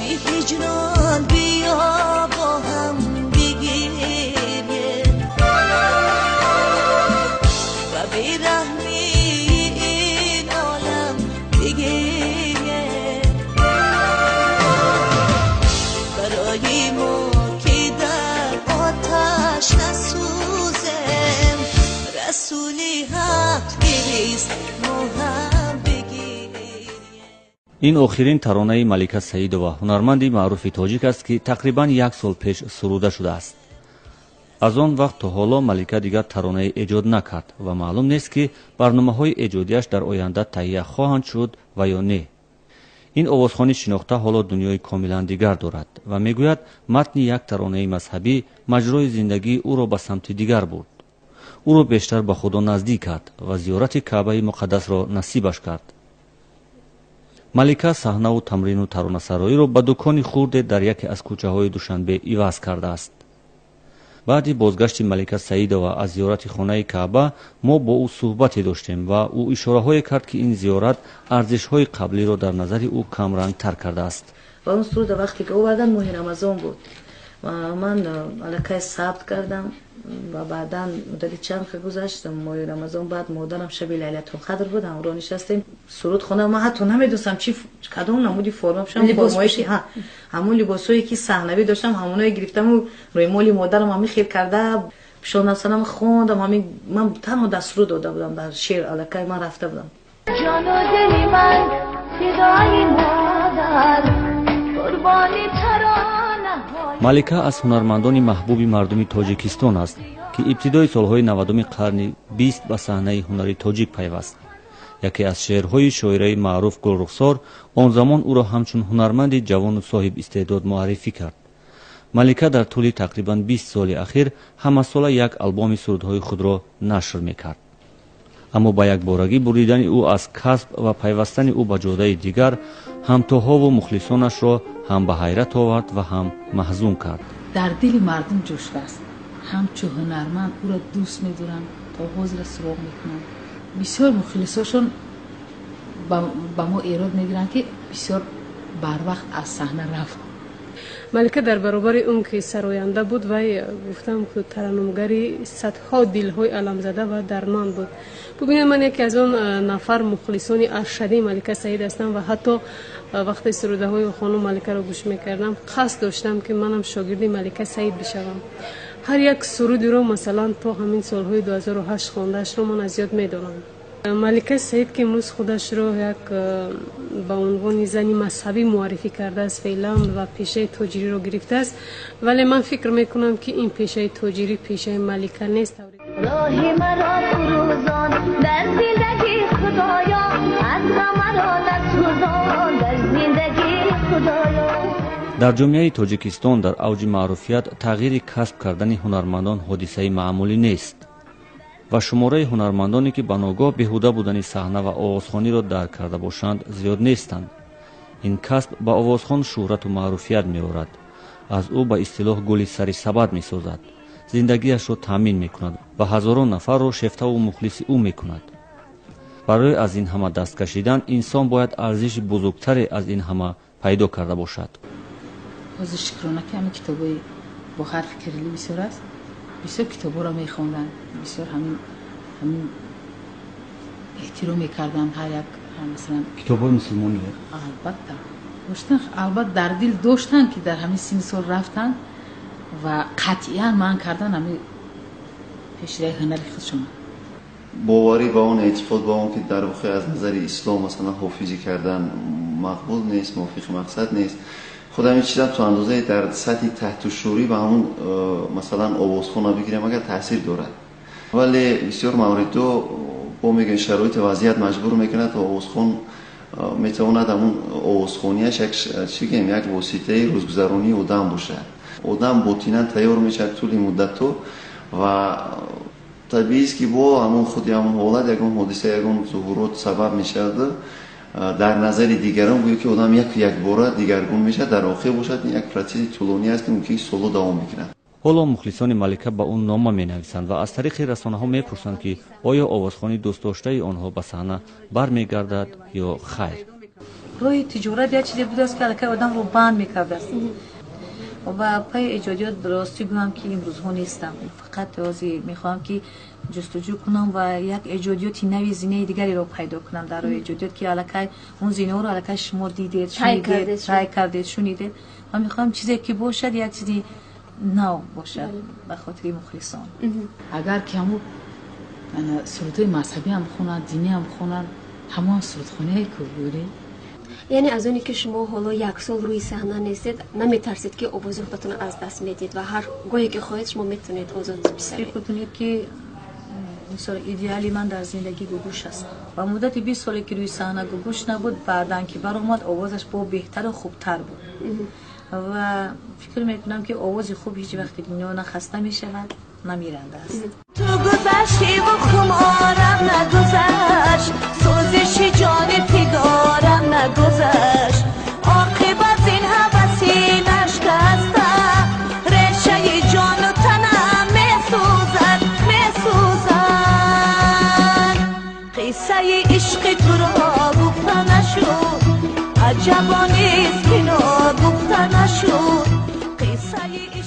بی هجران بیا با هم بگیریم و بیرحمی این عالم بگیریم برای ما که در آتش نسوزیم رسولی حق گریست ما هم بگیریم. این آخرین ترانه ملکه سعیدова هنرمندی معروف تاجیک است که تقریبا 1 سال پیش سروده شده است. از آن وقت تا حالا ملکه دیگر ترانه ایجاد نکرد و معلوم نیست که برنامه‌های ایجادیش در آینده تهیه خواهند شد و یا نه. این آوازخوانی شناخته حالا دنیای کاملا دیگر دارد و میگوید متن یک ترانه مذهبی مجرای زندگی او را به سمت دیگر برد. او را بیشتر به خدا نزدیک کرد و زیارت کعبه مقدس را نصیبش کرد. ملکه صحنه و تمرین و ترانه‌سرایی را به دکانی خرد در یکی از کوچه‌های دوشنبه عوض کرده است. بعد بازگشت ملکه سعیدова از زیارت خانه کعبه ما با او صحبتی داشتیم و او اشاره‌هایی کرد که این زیارت ارزش‌های قبلی را در نظر او کمرنگ تر کرده است. و اون سرود وقتی که آوردن ماه رمضان بود و من الکی ثبت کردم و بعدا مدتی چند خیلی گذشت ماه رمضان بعد مادرم شب لیلة القدر بود هم رو نشستیم سرود خوندم. من حتی نمیدونستم چی کدوم نمودی فرم شدم فرمایشی همون لباسایی که صحنوی داشتم همونایی گرفتم و روی مال مادرم همین خیر کرده پیشان اصلا خوندم همین من تنها دستور داده بودم در شعر الکی من رفته بودم. جان و دل من فدای مادر قربانی ترانه ملکه از هنرمندان محبوب مردم تاجیکستان است که ابتدای سالهای 90 قرن 20 به صحنه هنری تاجیک پیوست. یکی از شعرهای شاعره معروف گلرخسار آن زمان او را همچون هنرمند جوان و صاحب استعداد معرفی کرد. ملکه در طول تقریبا 20 سال اخیر همه ساله یک آلبوم سرودهای خود را نشر میکرد. اما با یک بارگی بریدن او از کسب و پیوستن او به جاده دیگر همتاها و مخلصانش را هم به حیرت آورد و هم محزون کرد. در دل مردم جوشته است. همچون هنرمند او را دوست می‌دارند تا حضور سراغ میکنند. بسیار مخلصاشون با ما ایراد میگیرند که بسیار بر وقت از صحنه رفت. ملکه در برابر اون که سراینده بود و گفتم که ترنمگری صدها دلهای علم زده و درمان بود. ببینید من یکی از اون نفر مخلصان ارشدی ملکه سعید هستم و حتی وقتی سروده های خانم ملکه را گوش میکردم قصد داشتم که منم شاگرد ملکه سعید بشوم. هر یک سرودی رو مثلا تا همین سالهای 2008 خواندهش رو من از یاد میدونم. ملکه سعید که امروز خودش رو یک با عنوان زنی مذهبی معرفی کرده است فعلا و پیشه تاجری رو گرفته است، ولی من فکر میکنم که این پیشه تاجری پیشه ملکه نیست. راهی مرا فروزان در زندگی خدایا از مرا نسوزان در زندگی خدایا. در جامعه تاجیکستان در اوج معروفیت تغییر کسب کردن هنرمندان حادثه معمولی نیست و شماره هنرمندانی که بناگاه بیهوده بودن صحنه و آوازخوانی را درک کرده باشند زیاد نیستند. این کسب با آوازخوان شهرت و معروفیت می‌آورد. از او به اصطلاح گل سری سبد می‌سازد. زندگیش را تامین می‌کند و هزاران نفر را شیفته و مخلص او می‌کند. برای از این همه دست کشیدن انسان باید ارزش بزرگتری از این همه پیدا کرده باشد. از شکرانه که همین کتابای با حرف کریلی بسیار است. بسیار کتابا را می‌خواندن. بسیار همین احترام می‌کردن هر یک مثلا کتابای مسلمانی البته داشتن، البته در دل داشتن که در همین سن سال رفتن و قطعا من کردن همین پیشرفت هنری خودشون. باوری با اون اعتقاد با اون که در واقع از نظر اسلام مثلا حافظی کردن مقبول نیست، موافق مقصد نیست. خودم می‌چیدم تو اندازه در سطح تحت شعوری و همون مثلا آوازخوان بگیرم اگر تاثیر دارد، ولی بسیار موارد با میگن شرایط وضعیت مجبور میکنه تا آوازخوان میتواند همون آوازخوانیش یک واسطه روزگذرانی آدم باشه. آدم باطناً تیار میشه طول مدت تو و طبیعی است که با همون خودی همون حالت یکون حادثه یکون ظهورات سبب میشه در نظر دیگران گویا که آدم یک باره دیگرگون میشه در آخر باشد یک پروسه طولانی است که ممکن سالها دوام میکنه. حالا مخلصان ملکه به اون نامه می‌نویسند و از طریق رسانه‌ها می‌پرسند که آیا آوازخوانی دوست داشته آنها به صحنه برمیگردد یا خیر. روی تجارت یا چیزی بوده است که الکی آدم رو بند میکرده است و پای ایجادیات درستی گویم که این روزها نیستم. فقط تازی میخوام که جستجو کنم و یک ایجادیاتی نوی زینه دیگری رو پیدا کنم در روی ایجادیات که الکی اون زینه رو الکی شما دیدید، شنیدید، ترای کردید، شنیدید و میخوام چیزی که باشد یک چیزی نو باشد به خاطر مخلصان. اگر که همون سرودهای مذهبی هم خونن، دینی هم خونن، همون سرودخانه که بوده. یعنی از اونی که شما حالا یک سال روی صحنه نیستید نمیترسید که آواز خودتون از دست میدید و هر گاهی که خواهید شما میتونید آزاد بسازید؟ فکر کنید که مثلا ایدئالی من در زندگی گوگوش است و مدت 20 سالی که روی صحنه گوگوش نبود، بعدن که برآمد آوازش با بهتر و خوبتر بود و فکر میکنم که آواز خوب هیچ وقت دنیا نخسته میشود، نمیرنده است. تو گذشتی و خمارم نگذشت، سوزش جان پیدارم نگذشت، عاقبت این حوثی نشکسته، رشته جان و تنم میسوزد قصه عشق تو را گفته نشد، عجبا نیست که نا گفته نشد قصه